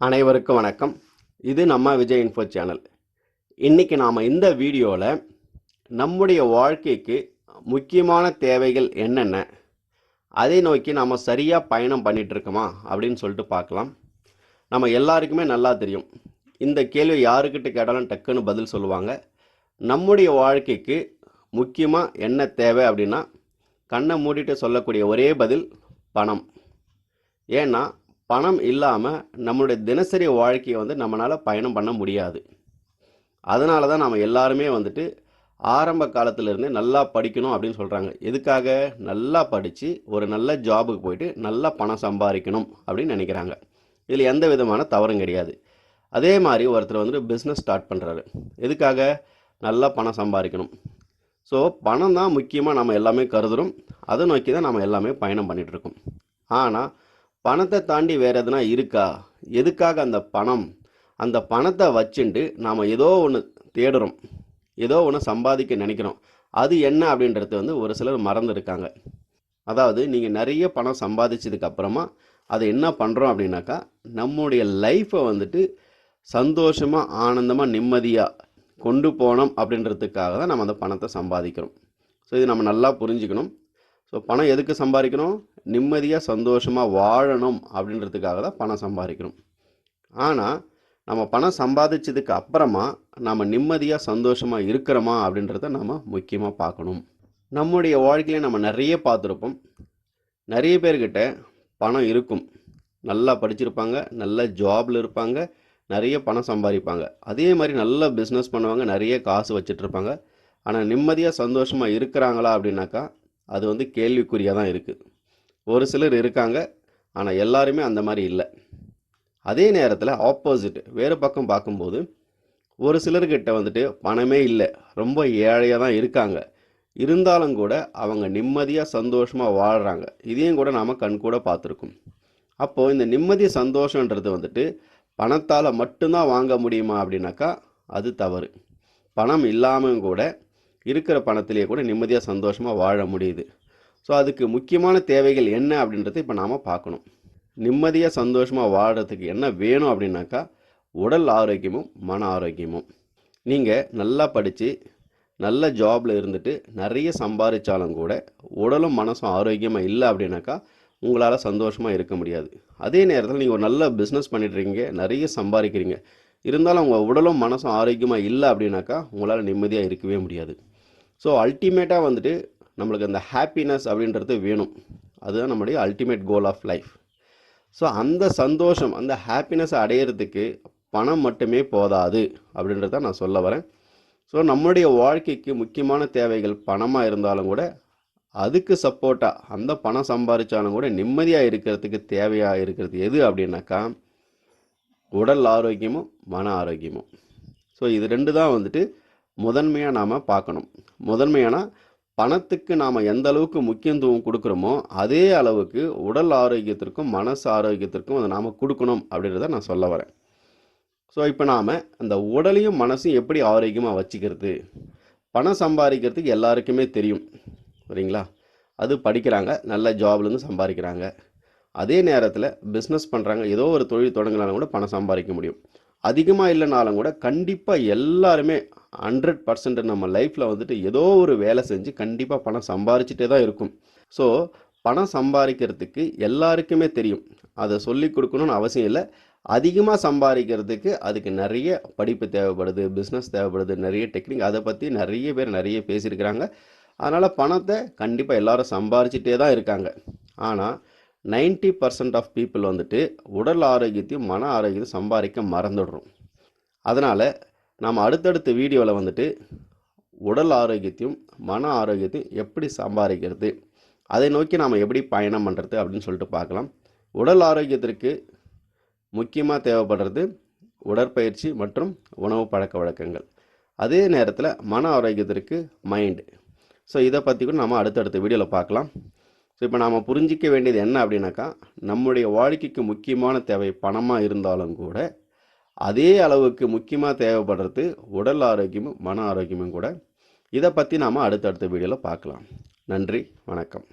அனைவருக்கும் வணக்கம். இது நம்ம விஜய் இன்ஃபோ சேனல். இன்றைக்கி நாம் இந்த வீடியோவில் நம்முடைய வாழ்க்கைக்கு முக்கியமான தேவைகள் என்னென்ன, அதை நோக்கி நாம் சரியாக பயணம் பண்ணிகிட்ருக்கோமா அப்படின்னு சொல்லிட்டு பார்க்கலாம். நம்ம எல்லாருக்குமே நல்லா தெரியும், இந்த கேள்வி யாருக்கிட்ட கேட்டாலும் டக்குன்னு பதில் சொல்லுவாங்க. நம்முடைய வாழ்க்கைக்கு முக்கியமாக என்ன தேவை அப்படின்னா, கண்ணை மூடிட்டு சொல்லக்கூடிய ஒரே பதில் பணம். ஏன்னா பணம் இல்லாமல் நம்மளுடைய தினசரி வாழ்க்கையை நம்மளால் பயணம் பண்ண முடியாது. அதனால தான் நம்ம எல்லாருமே ஆரம்ப காலத்திலேருந்தே நல்லா படிக்கணும் அப்படின்னு சொல்கிறாங்க. எதுக்காக? நல்லா படித்து ஒரு நல்ல ஜாபுக்கு போயிட்டு நல்லா பணம் சம்பாதிக்கணும் அப்படின்னு நினைக்கிறாங்க. இதில் எந்த விதமான தவறும் கிடையாது. அதே மாதிரி ஒருத்தர் பிஸ்னஸ் ஸ்டார்ட் பண்ணுறாரு. எதுக்காக? நல்லா பணம் சம்பாதிக்கணும். ஸோ பணம் தான் முக்கியமாக நம்ம எல்லாமே கருதுகிறோம். அதை நோக்கி தான் நம்ம எல்லாமே பயணம் பண்ணிகிட்ருக்கோம். ஆனால் பணத்தை தாண்டி வேறு எதுனா இருக்கா? எதுக்காக அந்த பணம்? அந்த பணத்தை வச்சுட்டு நாம் ஏதோ ஒன்று தேடுறோம், ஏதோ ஒன்று சம்பாதிக்க நினைக்கிறோம். அது என்ன அப்படின்றது ஒரு சிலர் மறந்துருக்காங்க. அதாவது நீங்கள் நிறைய பணம் சம்பாதிச்சதுக்கு அப்புறமா அதை என்ன பண்ணுறோம் அப்படின்னாக்கா, நம்முடைய லைஃப்பை சந்தோஷமாக ஆனந்தமாக நிம்மதியாக கொண்டு போகணும் அப்படின்றதுக்காக தான் நம்ம அந்த பணத்தை சம்பாதிக்கிறோம். ஸோ இது நம்ம நல்லா புரிஞ்சுக்கணும். ஸோ பணம் எதுக்கு சம்பாதிக்கணும்? நிம்மதியாக சந்தோஷமாக வாழணும் அப்படின்றதுக்காக தான் பணம் சம்பாதிக்கணும். ஆனால் நம்ம பணம் சம்பாதிச்சதுக்கு அப்புறமா நம்ம நிம்மதியாக சந்தோஷமாக இருக்கிறோமா அப்படின்றத நம்ம முக்கியமாக பார்க்கணும். நம்முடைய வாழ்க்கையில நம்ம நிறைய பார்த்துருப்போம். நிறைய பேர்கிட்ட பணம் இருக்கும், நல்லா படிச்சிருப்பாங்க, நல்ல ஜாபில் இருப்பாங்க, நிறைய பணம் சம்பாதிப்பாங்க. அதே மாதிரி நல்ல பிஸ்னஸ் பண்ணுவாங்க, நிறைய காசு வச்சிட்ருப்பாங்க. ஆனால் நிம்மதியாக சந்தோஷமாக இருக்கிறாங்களா அப்படின்னாக்கா அது கேள்விக்குறியாக தான் இருக்குது. ஒரு சிலர் இருக்காங்க, ஆனால் எல்லாருமே அந்த மாதிரி இல்லை. அதே நேரத்தில் ஆப்போசிட் வேறு பக்கம் பார்க்கும்போது ஒரு சிலர்கிட்ட பணமே இல்லை, ரொம்ப ஏழையாக தான் இருக்காங்க. இருந்தாலும் கூட அவங்க நிம்மதியாக சந்தோஷமாக வாழ்கிறாங்க. இதையும் கூட நாம் கண்கூட பார்த்துருக்கோம். அப்போது இந்த நிம்மதி சந்தோஷன்றது பணத்தால் மட்டும்தான் வாங்க முடியுமா அப்படின்னாக்கா அது தவறு. பணம் இல்லாமல் கூட இருக்கிற பணத்திலேயே கூட நிம்மதியாக சந்தோஷமாக வாழ முடியுது. ஸோ அதுக்கு முக்கியமான தேவைகள் என்ன அப்படின்றத இப்போ நாம் பார்க்கணும். நிம்மதியாக சந்தோஷமாக வாழ்கிறதுக்கு என்ன வேணும் அப்படின்னாக்கா, உடல் ஆரோக்கியமும் மன ஆரோக்கியமும். நீங்கள் நல்லா படித்து நல்ல ஜாபில் இருந்துட்டு நிறைய சம்பாதிச்சாலும் கூட உடலும் மனசும் ஆரோக்கியமாக இல்லை அப்படின்னாக்கா உங்களால் சந்தோஷமாக இருக்க முடியாது. அதே நேரத்தில் நீங்கள் ஒரு நல்ல பிஸ்னஸ் பண்ணிட்டுருக்கீங்க, நிறைய சம்பாதிக்கிறீங்க, இருந்தாலும் உங்கள் உடலும் மனசும் ஆரோக்கியமாக இல்லை அப்படின்னாக்கா உங்களால் நிம்மதியாக இருக்கவே முடியாது. ஸோ அல்டிமேட்டாக நம்மளுக்கு அந்த ஹாப்பினஸ் அப்படின்றது வேணும். அதுதான் நம்முடைய ultimate goal of life. So அந்த சந்தோஷம், அந்த ஹாப்பினஸ் அடையிறதுக்கு பணம் மட்டுமே போதாது அப்படின்றத நான் சொல்ல வரேன். ஸோ நம்முடைய வாழ்க்கைக்கு முக்கியமான தேவைகள் பணமாக இருந்தாலும் கூட அதுக்கு சப்போர்ட்டாக அந்த பணம் சம்பாதிச்சாலும் கூட நிம்மதியாக இருக்கிறதுக்கு தேவையாக இருக்கிறது எது அப்படின்னாக்கா உடல் ஆரோக்கியமும் மன ஆரோக்கியமும். ஸோ இது ரெண்டு தான் முதன்மையாக நாம் பார்க்கணும். முதன்மையான பணத்துக்கு நாம் எந்த அளவுக்கு முக்கியத்துவம் கொடுக்குறோமோ அதே அளவுக்கு உடல் ஆரோக்கியத்திற்கும் மனசு ஆரோக்கியத்திற்கும் அதை நாம் கொடுக்கணும் அப்படின்றத நான் சொல்ல வரேன். ஸோ இப்போ நாம் அந்த உடலையும் மனசையும் எப்படி ஆரோக்கியமாக வச்சுக்கிறது? பணம் சம்பாதிக்கிறதுக்கு எல்லாருக்குமே தெரியும், சரிங்களா? அது படிக்கிறாங்க, நல்ல ஜாப்லேருந்து சம்பாதிக்கிறாங்க. அதே நேரத்தில் பிஸ்னஸ் பண்ணுறாங்க, ஏதோ ஒரு தொழில் தொடங்கினாலும் கூட பணம் சம்பாதிக்க முடியும். அதிகமாக இல்லைனாலும் கூட கண்டிப்பாக எல்லாருமே 100% நம்ம லைஃப்பில் ஏதோ ஒரு வேலை செஞ்சு கண்டிப்பாக பணம் சம்பாதிச்சிட்டே தான் இருக்கும். ஸோ பணம் சம்பாதிக்கிறதுக்கு எல்லாருக்குமே தெரியும், அதை சொல்லி கொடுக்கணும்னு அவசியம் இல்லை. அதிகமாக சம்பாதிக்கிறதுக்கு அதுக்கு நிறைய படிப்பு தேவைப்படுது, பிஸ்னஸ் தேவைப்படுது, நிறைய டெக்னிக், அதை பற்றி நிறைய பேர் நிறைய பேசியிருக்கிறாங்க. அதனால் பணத்தை கண்டிப்பாக எல்லோரும் சம்பாதிச்சிட்டே தான் இருக்காங்க. ஆனால் 90% ஆஃப் பீப்புள் உடல் ஆரோக்கியத்தையும் மன ஆரோக்கியத்தையும் சம்பாதிக்க மறந்துடுறோம். அதனால் நாம் அடுத்தடுத்த வீடியோவில் உடல் ஆரோக்கியத்தையும் மன ஆரோக்கியத்தையும் எப்படி சம்பாதிக்கிறது, அதை நோக்கி நாம் எப்படி பயணம் பண்ணுறது அப்படின்னு சொல்லிட்டு பார்க்கலாம். உடல் ஆரோக்கியத்திற்கு முக்கியமாக தேவைப்படுறது உடற்பயிற்சி மற்றும் உணவு பழக்க வழக்கங்கள். அதே நேரத்தில் மன ஆரோக்கியத்திற்கு மைண்டு. ஸோ இதை பற்றி கூட நம்ம அடுத்தடுத்த வீடியோவில் பார்க்கலாம். ஸோ இப்போ நாம் புரிஞ்சிக்க வேண்டியது என்ன அப்படின்னாக்கா, நம்முடைய வாழ்க்கைக்கு முக்கியமான தேவை பணமாக இருந்தாலும் கூட அதே அளவுக்கு முக்கியமாக தேவைப்படுறது உடல் ஆரோக்கியமும் மன ஆரோக்கியமும் கூட. இதை பற்றி நாம் அடுத்தடுத்த வீடியோவில் பார்க்கலாம். நன்றி, வணக்கம்.